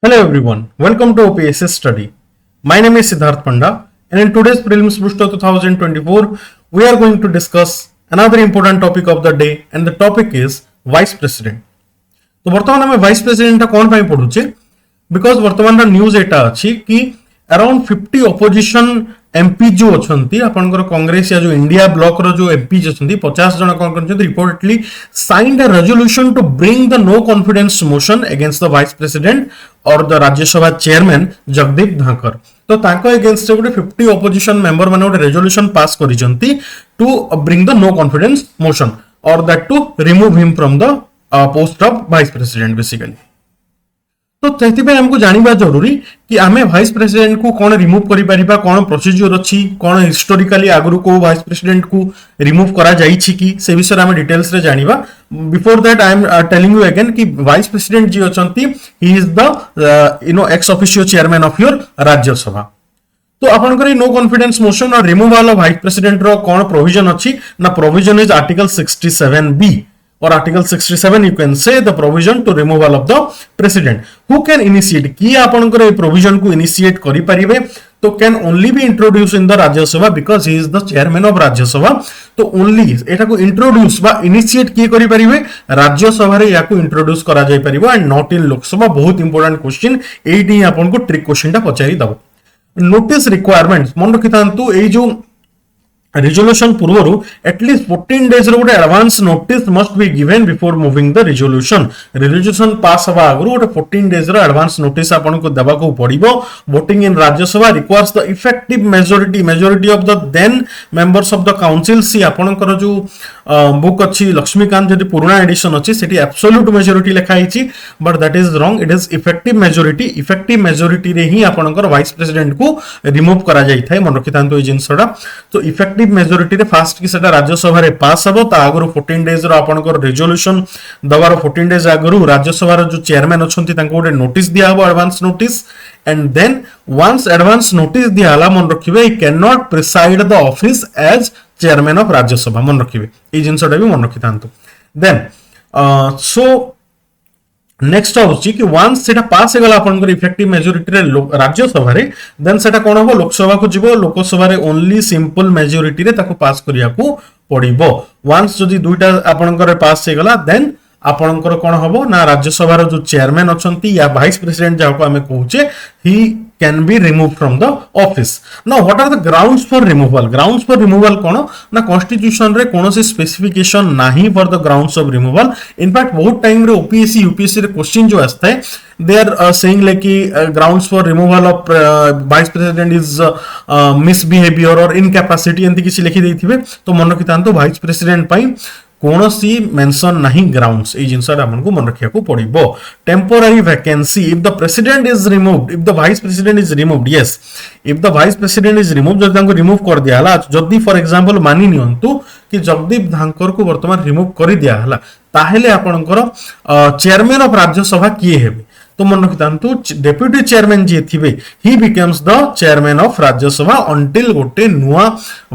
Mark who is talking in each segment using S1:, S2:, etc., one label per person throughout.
S1: Hello everyone, welcome to OPSS study. My name is Siddharth Panda and in today's Prelims Booster 2024, we are going to discuss another important topic of the day and the topic is Vice President. तो वर्तमान हमें vice president कौन पाई पढुचे because वर्तमान news एटा अछि कि around 50 opposition MP जो अछंती आपनकर कांग्रेस या जो इंडिया ब्लॉक रो जो एमपी अछंती 50 जन कोन करछन reportedly signed a resolution to bring the no confidence motion against the vice president और द राज्य सभा चेयरमैन जगदीप धाकर तो ताको अगेंस्ट गोटे 50 ऑपोजिशन मेंबर माने गोटे रेजोल्यूशन पास करिसंती to bring the no confidence motion और that to remove him from the post of vice president basically तो सेथिबे हमको जानिबा जरूरी कि आमे वाइस प्रेसिडेंट को कोन रिमूव करि परिबा कोन प्रोसीजर अछि कोन हिस्टोरिकली आगरु को वाइस प्रेसिडेंट को रिमूव करा जाई छि कि से विषय आमे डिटेल्स रे जानिबा before that I am telling you again कि वाइस प्रेसिडेंट जी अछंती he is the ex officio chairman of your Rajya Sabha तो आपनकर नो कॉन्फिडेंस मोशन और रिमूवल ऑफ वाइस प्रेसिडेंट रो कोन प्रोविजन अछि ना provision is article 67B or article 67 you can say the provision to removal of the president who can initiate ki apankar ei provision ku initiate kari paribe तो can only be introduced in the Rajya Sabha because he is the chairman of Rajya Sabha तो only एटा को introduce बा initiate किए करि परिबे राज्य सभा रे याकू introduce करा जाय परिबो and not in लोक सभा बहुत important question एटी आपन को ट्रिक क्वेश्चन ता पचारि दबो नोटिस रिक्वायरमेंट्स मन रखितांतु ए जो resolution पूर्वरु एटलीस्ट 14 days रो advance notice must be given before moving the resolution pass हवा आगरु 14 days रो एडवांस नोटिस आपन को देबा को पड़िबो voting in Rajya Sabha requires the effective majority of the then members of the council सी आपनकर जो बुक अछि लक्ष्मीकांत जदि पुराना एडिशन अछि सेठी एब्सोल्यूट मेजॉरिटी लिखा हिची but that is wrong it is effective majority रे ही आपनकर वाइस प्रेसिडेंट को रिमूव करा जाई थाय मन रखितांतो ए जिंसडा तो इफेक्टिव मेजॉरिटी रे फास्ट कि सेटा राज्य सभा रे पास हबो ता आगरो 14 डेज रो आपनकर रेजोल्यूशन दवार 14 डेज आगरो राज्य सभा रो जो चेयरमैन अछंती तांको गोटे नोटिस दिया हबो advance notice and then once advance notice दिया हला मन रखिबे he can not preside the office as chairman of Rajya Sabha मन रखिबे ए जिंसडा भी मन रखितांतो देन सो नेक्स्ट होची कि वंस सेटा पास हेगला आपनकर इफेक्टिव मेजॉरिटी रे राज्य सभा रे देन सेटा कोन हो लोक सभा को जिवो लोक सभा रे ओनली सिंपल मेजॉरिटी रे ताको पास करिया को पड़िबो वंस जदी दुईटा आपनकर पास हेगला देन आपनकर कोन हबो ना राज्य सभा रो जो चेयरमैन अछंती या वाइस प्रेसिडेंट जाको हमें कहूचे ही can be removed from the office. Now what are the grounds for removal? Grounds for removal कोन ना constitution रे कोनोसी specification नाही for the grounds of removal. In fact बहुत टाइम रे OPSC UPSC रे क्वेश्चन जो आस्ता है they are saying like कि grounds for removal of vice president is misbehavior or incapacity एंती किसी लिखि देथिबे तो मन रखितांतो वाइस प्रेसिडेंट पई कोनोसी मेंशन नहीं ग्राउंड्स ए जिंसडा हमन को मन रखिया को पड़िबो temporary vacancy if the president is removed if the vice president is removed yes if the vice president is removed जदी तांको रिमूव कर दिया हला जदी फॉर एग्जांपल मानि नियंतु कि जगदीप धांकर को वर्तमान रिमूव कर दिया हला ताहेले आपनकर चेयरमैन ऑफ राज्य सभा किए हेबे तो मन रखितांतु डेप्यूटी चेयरमैन जी थिबे he becomes the chairman of Rajya Sabha until गोटे नुआ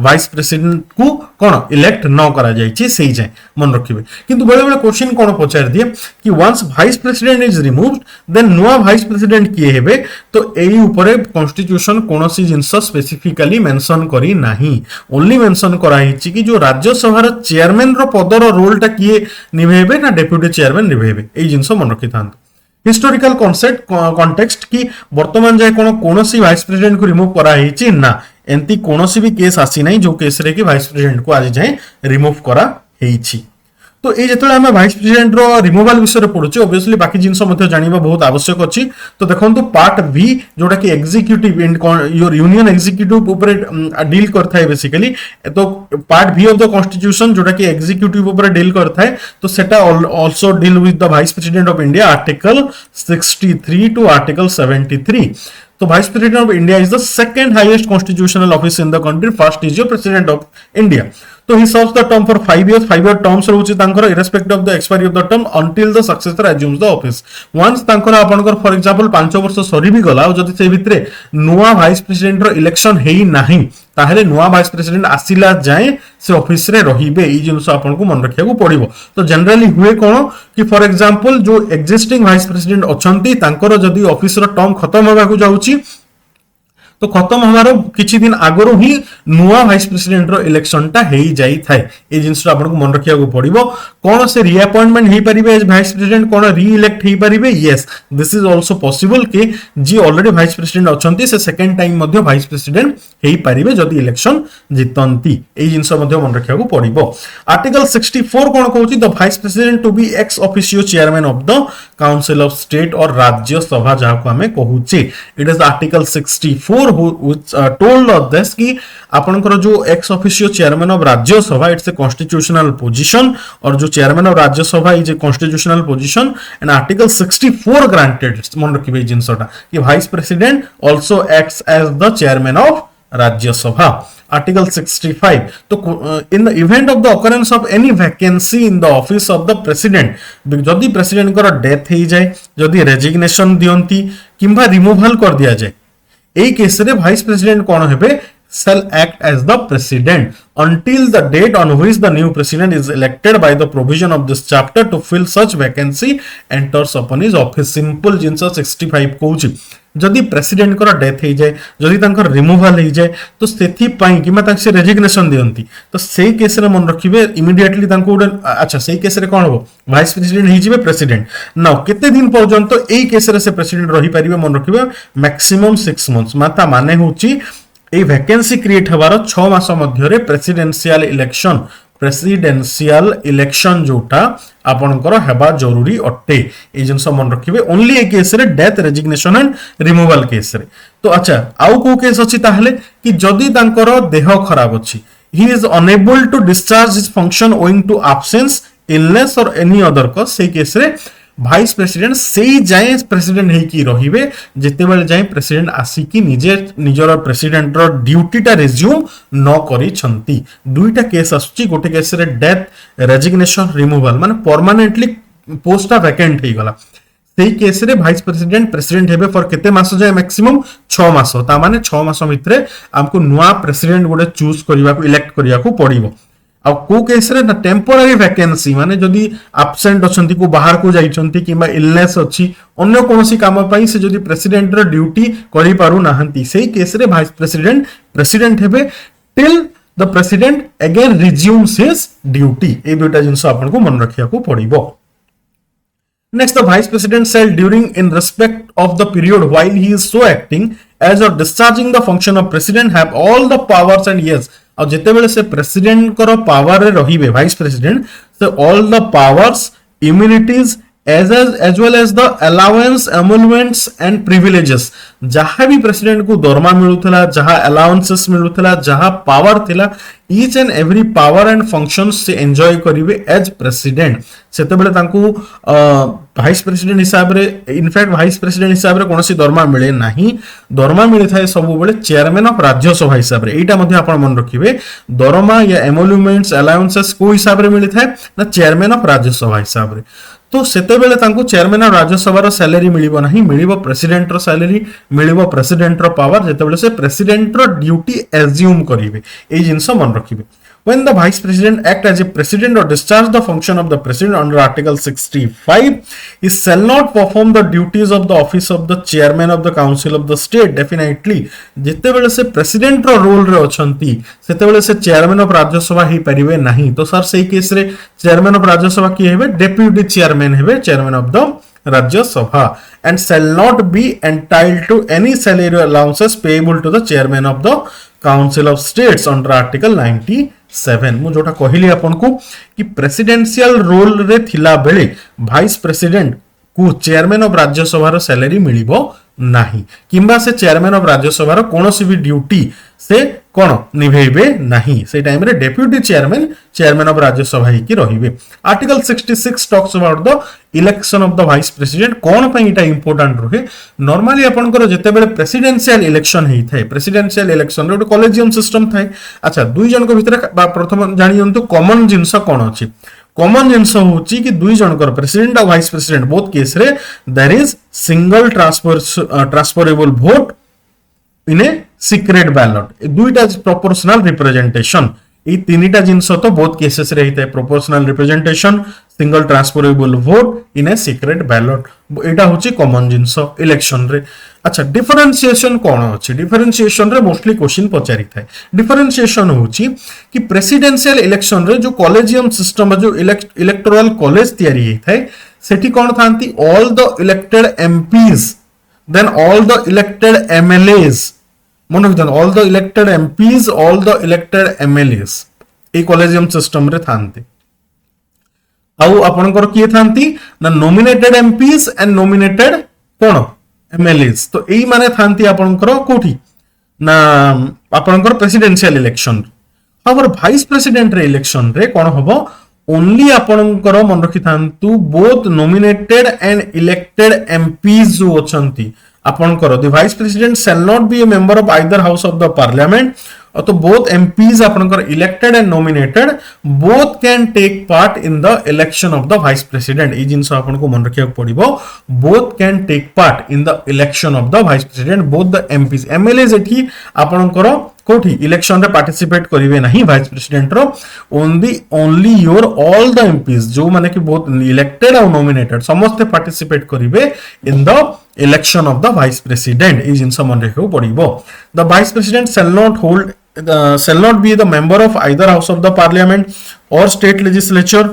S1: वाइस प्रेसिडेंट को कोन इलेक्ट न करा जायछि सेही जाय मन रखिबे किंतु बेले बेले क्वेश्चन कोन पचार दिए कि once vice president is removed then नुआ वाइस प्रेसिडेंट किए हेबे तो एई ऊपरे कॉन्स्टिट्यूशन कोनोसी जिंस स्पेसिफिकली मेंशन करी नाही ओनली मेंशन करा हिछि कि जो राज्य सभा रो चेयरमैन रो पदर रोल टा किए निभेबे ना डेप्यूटी चेयरमैन निभेबे एई जिंस मन रखितांतु हिस्टोरिकल कॉन्टेक्स्ट की वर्तमान जाय कोनोसी वाइस प्रेसिडेंट को रिमूव करा हिची ना एंती कोनोसी भी केस आसी नाही जो केस रे कि वाइस प्रेसिडेंट को आज जाय रिमूव करा हिची तो ए जेतले हम वाइस प्रेसिडेंट रो रिमूवल विषय रे पढुचे ऑब्वियसली बाकी जिंस मध्ये जानिबा बहुत आवश्यक अछि तो देखंतु पार्ट बी जोटा कि executive and your union executive ऊपर डील करथा है बेसिकली तो part B of the constitution जोटा कि एग्जीक्यूटिव ऊपर डील करथा है तो सेटा also deal with the vice president of India article 63 to article 73 तो vice president of India is the second highest constitutional office in the country first is your president of India तो he serves the term for 5 years. 5 year terms रहउची तांकर irrespective of the expiry of the term until the successor assumes the office. once तांकर आपनकर for example 5 वर्ष सरी भी गला जदि से भितरे नुवा वाइस प्रेसिडेंट रो इलेक्शन हेई नाही ताहले नुवा वाइस प्रेसिडेंट आसिला जाए से ऑफिस रे रहिबे ई जिंस आपन को मन रखिया को पड़िबो. तो जनरली हुए कोन कि फॉर एग्जांपल जो एक्जिस्टिंग वाइस प्रेसिडेंट अछंती तांकर जदि ऑफिस रो टर्म खत्म होबा को जाउची तो खत्म हमारो किछि दिन आगरो ही नुवा वाइस प्रेसिडेंट रो इलेक्शन टा हेई जाई थाए. ए जिंस आपन को मन रखिया को पड़िबो. कोन से रीअपॉइंटमेंट हेई परिबे एज वाइस प्रेसिडेंट कोन री इलेक्ट हेई परिबे. Yes this is also possible कि जी ऑलरेडी वाइस प्रेसिडेंट अछंती से सेकंड टाइम मध्ये वाइस प्रेसिडेंट हेई परिबे जदी इलेक्शन जितंती. ए जिंस मध्ये मन रखिया को पड़िबो. आर्टिकल 64 कोन कहउची the vice president to be ex officio chairman of the council of state और राज्य सभा जहा को हमें कहउची. It is article 64 which told us this कि आपनकर जो x officio chairman of Rajya सभा इट्स ए कॉन्स्टिट्यूशनल पोजीशन और जो chairman of Rajya Sabha is a constitutional position and article 64 granted मन रखिबे जिंसटा कि vice president also acts as the chairman of Rajya Sabha. Article 65 तो in the event of the occurrence of any vacancy in the office of the president जदि president कर death हो जाए जदि रेजिग्नेशन दियंती किंबा रिमूवल कर दिया जाए ए केस रे वाइस प्रेसिडेंट कोन हेबे shall act as the president until the date on which the new president is elected by the provision of this chapter to fill such vacancy enters upon his office. Simple जिनस 65 कहउची जदि president कर death हो जाए जदि तांकर removal हो जाए तो सेथि पई किमा तांक से रेजिग्नेशन दियंती तो सेही केस रे मन रखिबे इमीडिएटली तांको अच्छा सेही केस रे कोन हो वाइस प्रेसिडेंट ही जिवे प्रेसिडेंट नाउ केते दिन पर्यंत एई केस रे से प्रेसिडेंट रही परिबे मन रखिबे मैक्सिमम 6 months माता माने होची ए वैकेंसी क्रिएट हबार 6 मास मध्य प्रेसिडेंशियल इलेक्शन जोटा आपनकर हेबा जरूरी अटे. ए जिंस मन रखिबे ओनली ए केस रे death resignation and removal case रे. तो अच्छा आउ को केस अछि ताहले कि जदी तांकर देह खराब अछि he is unable to discharge his function owing to absence illness or any other cause से केस रे भाइस प्रेसिडेंट से जाए प्रेसिडेंट है कि रहिबे जेते बेले जाए प्रेसिडेंट आसी कि निजर प्रेसिडेंट रो ड्यूटी टा रिज्यूम न करी छंती. दुईटा केस आसुची गोटे केस रे डेथ रेजिग्नेशन रिमूवल माने परमानेंटली पोस्ट वैकेंट हे गला सेही केस रे भाइस प्रेसिडेंट प्रेसिडेंट हेबे फॉर केते मास जाए मैक्सिमम 6 मास ता माने 6 मास भितरे हमको नुवा प्रेसिडेंट गोटे चूज करिवा को इलेक्ट करिया को पड़िबो. आ को केस रे ना टेम्पोररी वैकेंसी माने जदी एब्सेंट अछंती को बाहर को जाइछंती किबा इलनेस अछि अन्य कोनोसी काम पई से जदी प्रेसिडेंट रो ड्यूटी करि पारु नाहंती सेही केस रे वाइस प्रेसिडेंट प्रेसिडेंट हेबे till the president again resumes his duty. ए दुटा जिंस आपन को मन रखिया को पड़िबो. Next, the vice president shall, during in respect of the period while he is so acting as or discharging the function of president, have all the powers and yes. और जिते बेले से प्रेसिडेंट को पावर रे रहिबे vice president so all the powers, immunities as well as the allowance, emoluments and privileges जहाँ भी president को दरमा मिलुथला जहाँ अलाउंसेस मिलुथला जहाँ पावर थिला each and every power and functions से एंजॉय करिवे एज प्रेसिडेंट. सेते बेले तांको वाइस प्रेसिडेंट हिसाब रे इनफैक्ट वाइस प्रेसिडेंट हिसाब रे कोनोसी दरमा मिले नाही. दरमा मिले थाए सब बेले चेयरमैन ऑफ राज्य सभा हिसाब रे. एटा मध्ये आपण मन रखिबे दरमा या एमोल्यूमेंट्स अलाउंसेस को हिसाब रे मिले थाए ना चेयरमैन ऑफ राज्य सभा हिसाब रे. तो सेते बेले तांको चेयरमैन ऑफ राज्य सभा रो सैलरी मिलिबो नाही मिलिबो प्रेसिडेंट रो सैलरी मिलिबो प्रेसिडेंट रो पावर जेते बेले से प्रेसिडेंट रो ड्यूटी एज्यूम करिवे. ए जिंस मन रखिबे. When the vice president act as a president or discharge the function of the president under Article 65, he shall not perform the duties of the office of the chairman of the council of the state. Definitely, जिते बेले से president रो role रे अछंती सेते बेले से chairman of राज्य सभा ही परिवे नहीं. तो सर सही केस रे chairman of राज्य सभा की हेबे deputy chairman हेबे chairman of the Rajya Sabha and shall not be entitled to any salary allowances payable to the chairman of the council of states under Article 97. मु जोटा कहली आपन को कि प्रेसिडेंशियल रोल रे थिला बेले वाइस प्रेसिडेंट को चेयरमैन ऑफ राज्य सभा रो सैलरी मिलिबो नाही किंबा से चेयरमैन ऑफ राज्यसभा रो कोनोसी भी ड्यूटी से कोन निभेबे नहीं से टाइम रे deputy chairman of Rajya Sabha he की रहिबे। Article 66 talks about the election of the vice president कोन पई इटा इंपोर्टेंट रहे नॉर्मली आपन को जेते बेले प्रेसिडेंशियल इलेक्शन हेई थाए प्रेसिडेंशियल इलेक्शन रे कॉलेजियम सिस्टम थाए। अच्छा दुई जन को भीतर प्रथम जानियंतु कॉमन जिंस कोन अछि कॉमन जिंस होची कि दुई जनकर प्रेसिडेंट और वाइस प्रेसिडेंट बोथ केस रे there is single transferable vote in a secret ballot दुईटा प्रोपोर्शनल रिप्रेजेंटेशन ये तीनटा जिंस तो बोथ केसेस रे हिते proportional representation single transferable vote in a secret ballot एटा होची कॉमन जिंस इलेक्शन रे। अच्छा डिफरेंशिएशन कोन अछि डिफरेंशिएशन रे मोस्टली क्वेश्चन पचारि थाए डिफरेंशिएशन होची कि प्रेसिडेंशियल इलेक्शन रे जो कॉलेजियम सिस्टम जो इलेक्टोरल कॉलेज तयारी हे थाए सेठी कोन थांती all the elected MPs then all the elected MLAs मन रखिथान all the elected MPs all the elected MLAs ए कॉलेजियम सिस्टम रे थांती आउ आपनकर किए थांती ना नॉमिनेटेड एमपीज एंड नॉमिनेटेड कोन एमएलएज तो एई माने थांती आपनकर कोठी ना आपनकर प्रेसिडेंशियल इलेक्शन और वाइस प्रेसिडेंट रे इलेक्शन रे कोन हबो ओनली आपनकर मन रखि थांतु both nominated and elected MPs जो अछंती आपनकर the vice president shall not be a member of either house of the parliament तो बोथ एमपीज आपनकर elected and nominated both can take part in the election of the vice president ई जिंस आपनको मन रखिया पड़िबो both can take part in the election of the vice president both the MPs MLAs एठी आपनकर कोठी इलेक्शन रे पार्टिसिपेट करिवे नाही वाइस प्रेसिडेंट रो only your all the MPs जो माने कि बोथ इलेक्टेड और नॉमिनेटेड समस्त पार्टिसिपेट करिवे in the election of the vice president ई जिंस मन रखियो पड़िबो the vice president shall not be the member of either house of the parliament or state legislature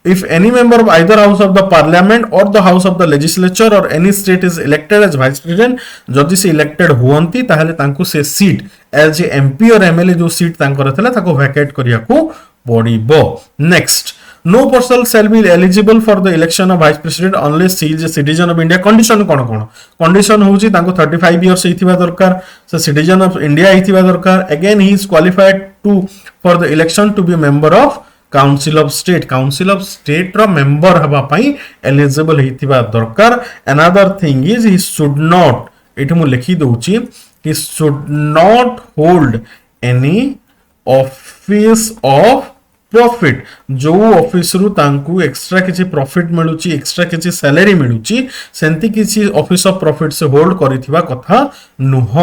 S1: if any member of either house of the parliament or the house of the legislature or any state is elected as vice president जदि से elected हुअंती ताहले तांकु से seat as a MP और MLA जो seat तांकर थला ताको वैकेट करिया को पड़िबो। Next no person shall be eligible for the election of vice president unless he is a citizen of India condition cone condition होची तांको 35 years हिथिबा दरकार से citizen of India हिथिबा दरकार again he is qualified to for the election to be a member of council of state row member हबा पई eligible हिथिबा दरकार। another thing is he should not एठी मु लिखि दोची he should not hold any office of profit जो office रु तांकू एक्स्ट्रा किछि प्रॉफिट मिलुची एक्स्ट्रा किछि सैलरी मिलुची सेंती किछि ऑफिस ऑफ प्रॉफिट से होल्ड करिथिबा कथा नुह।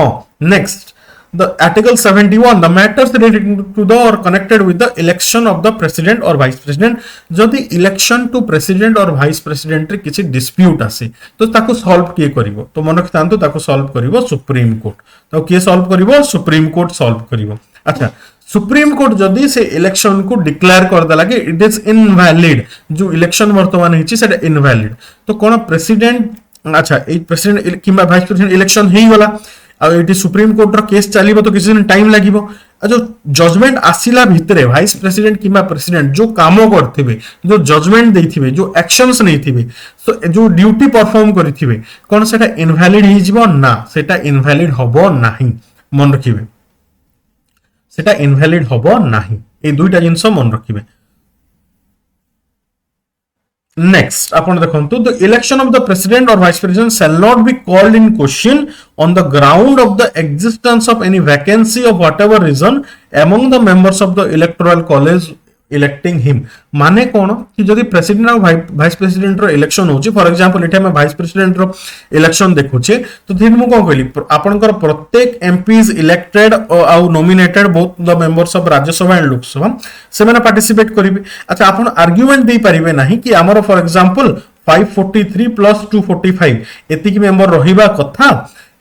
S1: Next the article 71 the matters related to the और connected with the election of the president और वाइस प्रेसिडेंट जदि इलेक्शन टू प्रेसिडेंट और वाइस प्रेसिडेंट रे किछि डिस्प्यूट आसे तो ताको सॉल्व किए करिवो तो मन रखतांतो ताको सॉल्व करिवो सुप्रीम कोर्ट तो किए सॉल्व करिवो सुप्रीम कोर्ट सॉल्व करिवो। अच्छा सुप्रीम कोर्ट जदि से इलेक्शन को डिक्लेयर कर दला कि इट इज इनवैलिड जो इलेक्शन वर्तमान हिची सेटा इनवैलिड तो कोन प्रेसिडेंट अच्छा ए प्रेसिडेंट किबा वाइस प्रेसिडेंट इलेक्शन हेई गला आ एटी सुप्रीम कोर्ट रो केस चलीबो तो किसी दिन टाइम लागिबो जो जजमेंट आसिला भितरे वाइस प्रेसिडेंट किबा प्रेसिडेंट जो काम करथिबे जो जजमेंट देथिबे जो एक्शंस नैथिबे सो जो ड्यूटी परफॉर्म करिथिबे कोन सेटा इनवैलिड हि जिवो ना सेटा इनवैलिड हबो नाही मन रखिबे सेटा इनवैलिड हबो नाही ए दुईटा जिंस मन रखिबे। नेक्स्ट आपण देखंतु the election of the president और vice president shall not be called in question on the ground of the existence of any vacancy of whatever reason among the members of the electoral college electing him माने कोन कि जदि president और vice president रो election होची for example एठा में vice president रो इलेक्शन देखुचे तो थिन मु कोन कहली आपनकर प्रत्येक एमपीज इलेक्टेड और nominated both the members of Rajya Sabha and Lok Sabha से माने पार्टिसिपेट करिवे। अच्छा आपण आर्गुमेंट दे परिवे नाही कि हमर फॉर एग्जांपल 543 प्लस 245 एतिकी मेंबर रहिबा कथा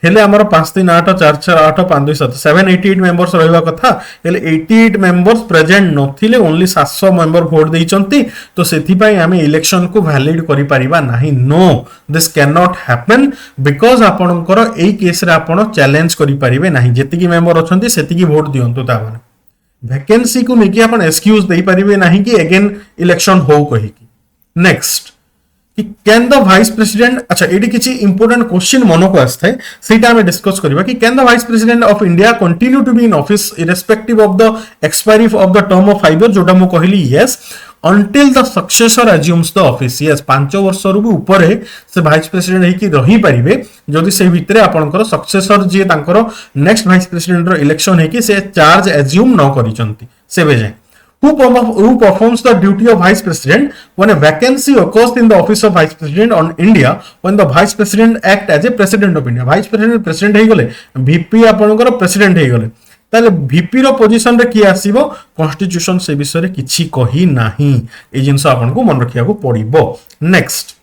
S1: हेले हमर 53844852 788 मेंबर्स रहिबा कथा हेले 88 मेंबर्स प्रेजेंट नथिले ओनली 700 मेंबर वोट देइचंती तो सेथि पई हमें इलेक्शन को वैलिड करि परिबा नाही। No this can not happen because आपनकर एई केस रे आपण चैलेंज करि परिबे नाही जेतिकी मेंबर अछंती सेतिकी वोट दियंतु ता माने वैकेंसी को नेकी आपण एक्सक्यूज देइ परिबे नाही कि अगेन इलेक्शन हो कहि की। नेक्स्ट कि कैन द वाइस प्रेसिडेंट, अच्छा ये किसी इंपोर्टेंट क्वेश्चन मन को आए से आम डिस्कस करबा कि can the vice president of India continue to be in office irrespective of the expiry of the term of 5 year, जोटा मु कहली yes, until the successor assumes the office. yes 5 वर्ष रु भी ऊपर से वाइस प्रेसिडेंट हेकी रही परिबे जदि से भितरे आपनकर सक्सेसर जे तांकर नेक्स्ट वाइस प्रेसिडेंट रो इलेक्शन हेकी से चार्ज एज्यूम न करिसंती सेबे जाय. Who performs the duty of vice president when a vacancy occurs in the office of vice president on India when the vice president act as a president of India. vice president president हे गले, vp आपनकर president हे गले, ताले vp रो position रे की आसीबो, constitution से विषय रे किछि कही नाही, ए जिंस आपनको मन रखिया को पड़िबो. Next,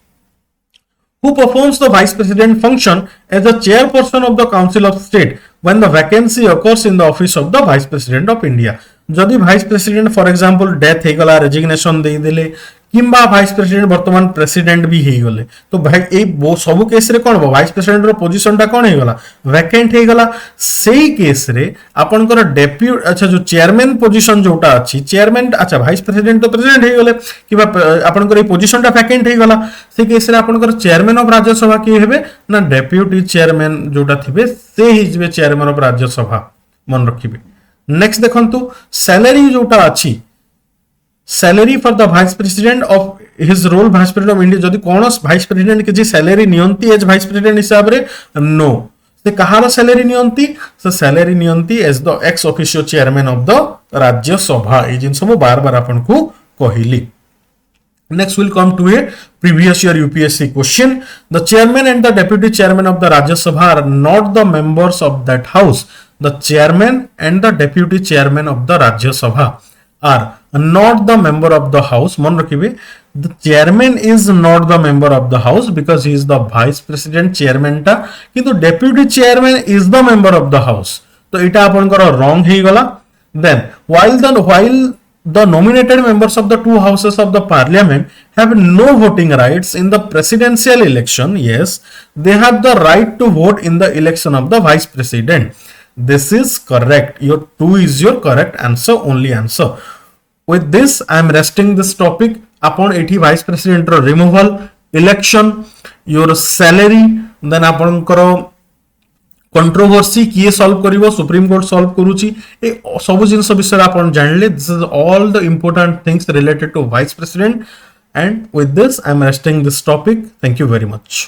S1: who performs the vice president function as a chairperson of the council of state when the vacancy occurs in the office of the vice president of India. जदि vice president for example death हे गला, resignation दे देले, किंबा vice president वर्तमान president भी हे गले, तो भाई ए सब केस रे कोन हो, भाइस प्रेसिडेंट रो पोजीशन टा कोन हे गला, वैकेंट हे गला. सेही केस रे आपनकर डेप्यूट, अच्छा जो चेयरमैन पोजीशन जोटा अछि, चेयरमैन, अच्छा भाइस प्रेसिडेंट तो प्रेसिडेंट हे गले, किबा आपनकर ए पोजीशन टा वैकेंट हे गला, से केस रे आपनकर चेयरमैन ऑफ राज्य सभा के हेबे ना डेप्यूटी चेयरमैन जोटा थिबे से ही जिबे चेयरमैन ऑफ राज्य सभा, मन रखिबे. नेक्स्ट देखंतु, सैलरी जोटा अछि, salary for the vice president of his role vice president of India, जदि कोन वाइस प्रेसिडेंट के जे सैलरी नियंती एज वाइस प्रेसिडेंट हिसाब रे, नो, से कहार सैलरी नियंती, से सैलरी नियंती as the ex officio chairman of the Rajya Sabha. ए जिंस मु बार बार आपन को कहिली. Next we'll come to a previous year UPSC question. The chairman and the deputy chairman of the Rajya Sabha are not the members of that house. The chairman and the deputy chairman of the Rajya Sabha are not the member of the house. मन रखिबे, the chairman is not the member of the house because he is the vice president chairman टा, किंतु deputy chairman is the member of the house. तो इटा आपनकर wrong हे गला. Then while the nominated members of the two houses of the parliament have no voting rights in the presidential election, yes, they have the right to vote in the election of the vice president. This is correct. Your 2 is your correct answer, only answer. With this, I am resting this topic upon 80 vice president removal, election, your salary, then upon controversy किए solve करिवो, supreme court solve करूची, ए सब जिंस विषय आपण जानले. This is all the important things related to vice president, and with this I am resting this topic. Thank you very much.